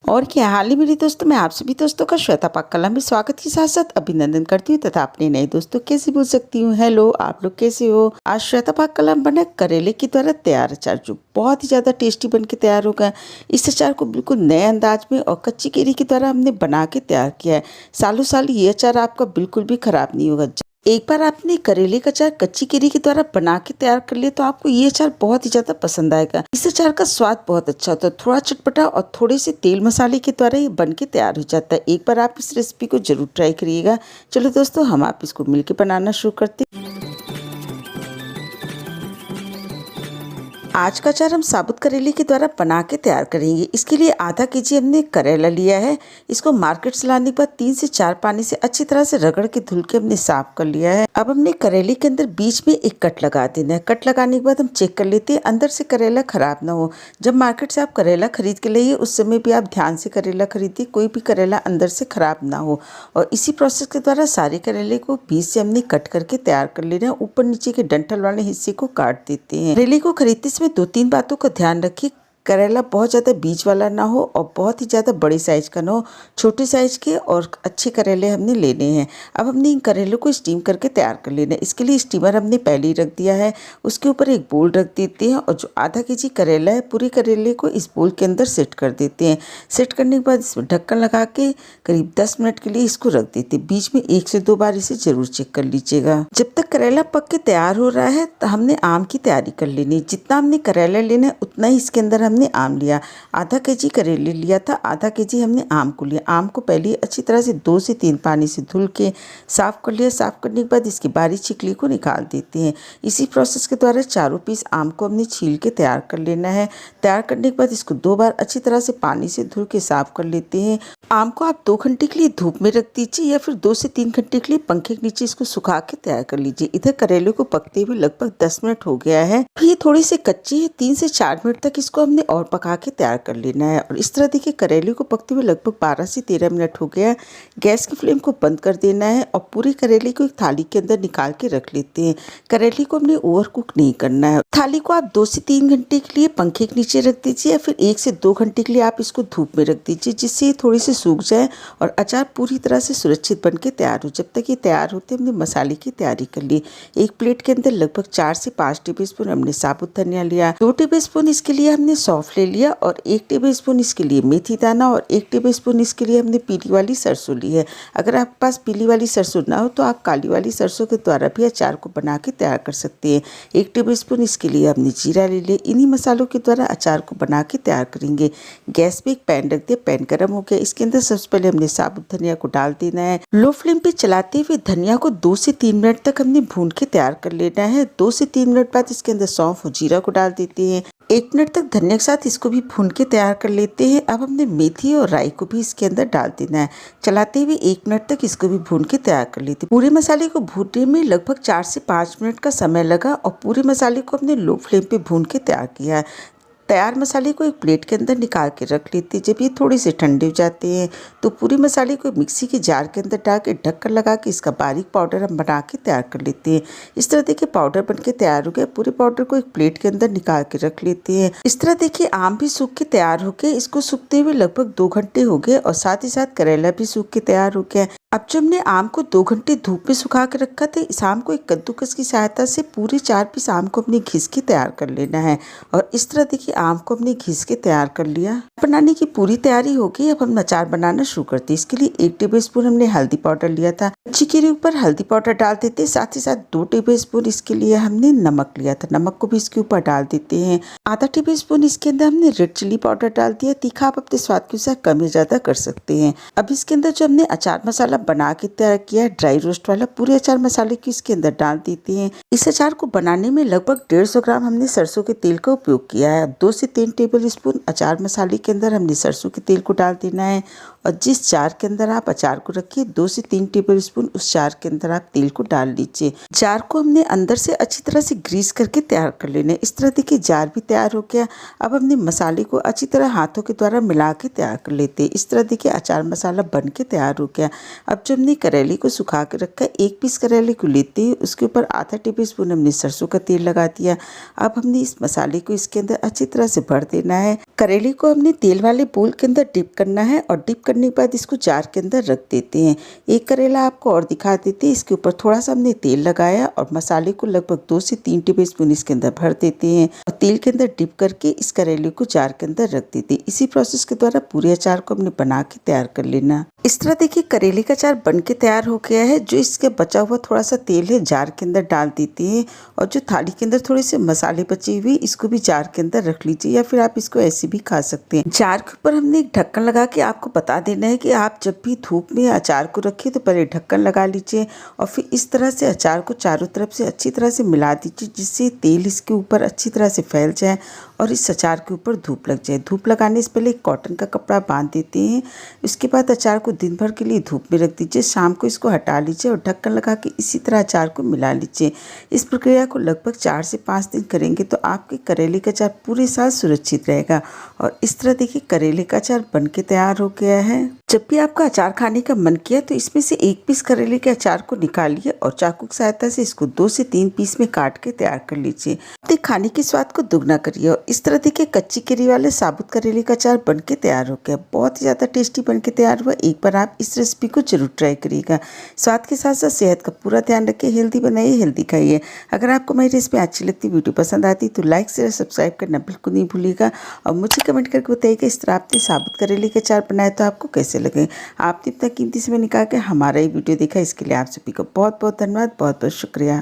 और क्या हाल ही मेरे दोस्तों, मैं आप सभी दोस्तों का श्वेता पाक कला में स्वागत के साथ साथ अभिनंदन करती हूँ तथा अपने नए दोस्तों कैसे बोल सकती हूँ। हेलो, आप लोग कैसे हो। आज श्वेता पाक कला में बना करेले के द्वारा तैयार अचार जो बहुत ही ज़्यादा टेस्टी बन के तैयार होगा। इस अचार को बिल्कुल नए अंदाज में और कच्ची केरी के द्वारा हमने बना के तैयार किया है। सालों साल ये अचार आपका बिल्कुल भी खराब नहीं होगा। एक बार आपने करेले का अचार कच्ची केरी के द्वारा बना के तैयार कर लिया तो आपको ये अचार बहुत ही ज्यादा पसंद आएगा। इस अचार का स्वाद बहुत अच्छा होता है, थोड़ा चटपटा और थोड़े से तेल मसाले के द्वारा ये बन के तैयार हो जाता है। एक बार आप इस रेसिपी को जरूर ट्राई करिएगा। चलो दोस्तों, हम आप इसको मिलकर बनाना शुरू करते हैं। आज का अचार हम साबुत करेले के द्वारा बना के तैयार करेंगे। इसके लिए आधा केजी हमने करेला लिया है। इसको मार्केट से लाने के बाद 3 से 4 पानी से अच्छी तरह से रगड़ के धुल के हमने साफ कर लिया है। अब हमने करेले के अंदर बीच में एक कट लगा देना है। कट लगाने के बाद हम चेक कर लेते हैं अंदर से करेला खराब ना हो। जब मार्केट से आप करेला खरीद के लाइए उस समय भी आप ध्यान से करेला खरीदिए, कोई भी करेला अंदर से खराब ना हो। और इसी प्रोसेस के द्वारा सारे करेले को बीच से हमने कट करके तैयार कर लेना है। ऊपर नीचे के डंठल वाले हिस्से को काट देते हैं। करेले को खरीदते समय 2-3 बातों का ध्यान रखिए। करेला बहुत ज़्यादा बीज वाला ना हो और बहुत ही ज़्यादा बड़े साइज का ना हो। छोटे साइज के और अच्छे करेले हमने लेने हैं। अब हमने इन करेलों को स्टीम करके तैयार कर लेना है। इसके लिए स्टीमर हमने पहले ही रख दिया है। उसके ऊपर एक बोल रख देते हैं और जो आधा केजी करेला है पूरे करेले को इस बोल के अंदर सेट कर देते हैं। सेट करने के बाद इसमें ढक्कन लगा के करीब 10 मिनट के लिए इसको रख देते हैं। बीच में 1 से 2 बार इसे जरूर चेक कर लीजिएगा। जब तक करेला पक के तैयार हो रहा है तो हमने आम की तैयारी कर लेनी। जितना हमने करेला लेना है उतना ही इसके अंदर हमने आम लिया। आधा केजी करेले लिया था, आधा केजी हमने आम को लिया। आम को पहले अच्छी तरह से 2 से 3 पानी से धुल के साफ कर लिया। साफ करने के बाद इसकी बारीक छिकली को निकाल देते हैं। इसी प्रोसेस के द्वारा चारों पीस आम को हमने छील के तैयार कर लेना है। तैयार करने के बाद इसको 2 बार अच्छी तरह से पानी से धुल के साफ कर लेते हैं। आम को आप 2 घंटे के लिए धूप में रख दीजिए या फिर 2 से 3 घंटे के लिए पंखे के नीचे इसको सुखा के तैयार कर लीजिए। इधर करेले को पकते हुए लगभग 10 मिनट हो गया है। ये थोड़ी सी कच्ची है, 3 से 4 मिनट तक इसको हमने और पका के तैयार कर लेना है। और इस तरह देखिए करेले को पकते हुए लगभग 12 से 13 मिनट हो गया है। गैस की फ्लेम को बंद कर देना है और पूरे करेले को एक थाली के अंदर निकाल के रख लेते हैं। करेले को हमने ओवर कुक नहीं करना है। थाली को आप 2 से 3 घंटे के लिए पंखे के नीचे रख दीजिए या फिर 1 से 2 घंटे के लिए आप इसको धूप में रख दीजिए, जिससे ये थोड़ी सी सूख जाए और अचार पूरी तरह से सुरक्षित बन के तैयार हो। जब तक ये तैयार होते हमने मसाले की तैयारी कर ली। एक प्लेट के अंदर लगभग 4 से 5 टेबलस्पून हमने साबुत धनिया लिया, 2 टेबलस्पून इसके लिए हमने सौंफ ले लिया और 1 टेबलस्पून इसके लिए मेथी दाना और 1 टेबलस्पून इसके लिए हमने पीली वाली सरसों ली है। अगर आपके पास पीली वाली सरसों ना हो तो आप काली वाली सरसों के द्वारा भी अचार को बना के तैयार कर सकते हैं। 1 टेबलस्पून इसके लिए हमने जीरा ले लिया। इन्हीं मसालों के द्वारा अचार को बना के तैयार करेंगे। गैस पे एक पैन रख दिया, पैन गर्म हो गया। इसके अंदर सबसे पहले हमने साबुत धनिया को डाल देना है। लो फ्लेम पे चलाते हुए धनिया को 2 से 3 मिनट तक हमने भून के तैयार कर लेना है। 2 से 3 मिनट बाद इसके अंदर सौंफ और जीरा को डाल देते हैं। 1 मिनट तक धनिया के साथ इसको भी भून के तैयार कर लेते हैं। अब हमने मेथी और राई को भी इसके अंदर डाल देना है। चलाते हुए 1 मिनट तक इसको भी भून के तैयार कर लेते हैं। पूरे मसाले को भूनने में लगभग 4 से 5 मिनट का समय लगा और पूरे मसाले को हमने लो फ्लेम पे भून के तैयार किया है। तैयार मसाले को एक प्लेट के अंदर निकाल के रख लेते हैं। जब ये थोड़े से ठंडे हो जाते हैं तो पूरे मसाले को मिक्सी के जार के अंदर डाल के ढक्कन लगा के इसका बारीक पाउडर हम बना के तैयार कर लेते हैं। इस तरह देखिए पाउडर बन के तैयार हो गया। पूरे पाउडर को एक प्लेट के अंदर निकाल के रख लेते हैं। इस तरह देखिए आम भी सूख के तैयार हो गए। इसको सूखते हुए लगभग 2 घंटे हो गए और साथ ही साथ करेला भी सूख के तैयार हो गया। अब जब हमने आम को 2 घंटे धूप में सुखा के रखा था, इस आम को एक कद्दूकस की सहायता से पूरे 4 पीस आम को हमने घिस के तैयार कर लेना है। और इस तरह देखिए आम को हमने घिस के तैयार कर लिया। बनाने की पूरी तैयारी हो गई। अब हम अचार बनाना शुरू करते हैं। इसके लिए 1 टेबलस्पून हमने हल्दी पाउडर लिया था। कच्ची केरी ऊपर हल्दी पाउडर डाल देते हैं। साथ ही साथ 2 टेबलस्पून इसके लिए हमने नमक लिया था। नमक को भी इसके ऊपर डाल देते हैं। आधा टेबलस्पून इसके अंदर हमने रेड चिली पाउडर डाल दिया। तीखा आप अपने स्वाद के अनुसार कम या ज्यादा कर सकते हैं। अब इसके अंदर जो हमने अचार मसाला बना के तैयार किया है ड्राई रोस्ट वाला, पूरे अचार मसाले की इसके अंदर डाल देते हैं। इस अचार को बनाने में लगभग 150 ग्राम हमने सरसों के तेल का उपयोग किया है। 2 से 3 टेबलस्पून अचार मसाले के अंदर हमने सरसों के तेल को डाल देना है और जिस जार के अंदर आप अचार को रखिए 2 से 3 टेबलस्पून उस जार के अंदर आप तेल को डाल लीजिए। जार को हमने अंदर से अच्छी तरह से ग्रीस करके तैयार कर लेना है। इस तरह देखिए जार भी तैयार हो गया। अब हमने मसाले को अच्छी तरह हाथों के द्वारा मिला के तैयार कर लेते हैं। इस तरह देखिए अचार मसाला बन के तैयार हो गया। अब जो हमने करेले को सुखा के रखा है, एक पीस करेले को लेते हैं, उसके ऊपर आधा टेबल स्पून हमने सरसों का तेल लगा दिया। अब हमने इस मसाले को इसके अंदर अच्छी तरह से भर देना है। करेले को हमने तेल वाले बोल के अंदर डिप करना है और डिप करने के बाद इसको जार के अंदर रख देते हैं। एक करेला आपको और दिखा देते हैं। इसके ऊपर थोड़ा सा हमने तेल लगाया और मसाले को लगभग 2 से 3 टेबल स्पून इसके अंदर भर देते हैं और तेल के अंदर डिप करके इस करेले को जार के अंदर रख देते हैं। इसी प्रोसेस के द्वारा पूरे अचार को हमने बना के तैयार कर लेना। इस तरह देखिए करेले का अचार बन के तैयार हो गया है। जो इसके बचा हुआ थोड़ा सा तेल है जार के अंदर डाल देते हैं और जो थाली के अंदर थोड़े से मसाले बचे हुए इसको भी जार के अंदर रख लीजिए या फिर आप इसको ऐसे भी खा सकते हैं। जार के ऊपर हमने एक ढक्कन लगा के आपको बता देना है कि आप जब भी धूप में अचार को रखिए तो पहले ढक्कन लगा लीजिए और फिर इस तरह से अचार को चारों तरफ से अच्छी तरह से मिला दीजिए जिससे तेल इसके ऊपर अच्छी तरह से फैल जाए और इस अचार के ऊपर धूप लग जाए। धूप लगाने से पहले एक कॉटन का कपड़ा बांध देते हैं। उसके बाद अचार को दिन भर के लिए धूप में रख दीजिए। शाम को इसको हटा लीजिए और ढक्कन लगा के इसी तरह अचार को मिला लीजिए। इस प्रक्रिया को लगभग 4 से 5 दिन करेंगे तो आपके करेले का अचार पूरे साल सुरक्षित रहेगा। और इस तरह देखिए करेले का अचार बन के तैयार हो गया है। जब भी आपका अचार खाने का मन किया तो इसमें से एक पीस करेले के अचार को निकालिए और चाकू की सहायता से इसको 2 से 3 पीस में काट के तैयार कर लीजिए। अपने खाने के स्वाद को दुगना करिए। और इस तरह देखिए कच्ची केरी वाले साबुत करेले का अचार बन के तैयार हो गया। बहुत ही ज़्यादा टेस्टी बन के तैयार हुआ। एक बार आप इस रेसिपी को जरूर ट्राई करिएगा। स्वाद के साथ साथ सेहत का पूरा ध्यान रखिए। हेल्दी बनाइए, हेल्दी खाइए। अगर आपको मेरी रेसिपी अच्छी लगती, वीडियो पसंद आती तो लाइक शेयर सब्सक्राइब करना बिल्कुल नहीं भूलिएगा। और मुझे कमेंट करके बताइएगा इस तरह आपने साबुत करेले के अचार बनाए तो आपको कैसे लगे। आपने इतना कीमती समय निकाल के हमारा ये वीडियो देखा, इसके लिए आप सभी को बहुत बहुत धन्यवाद, बहुत बहुत शुक्रिया।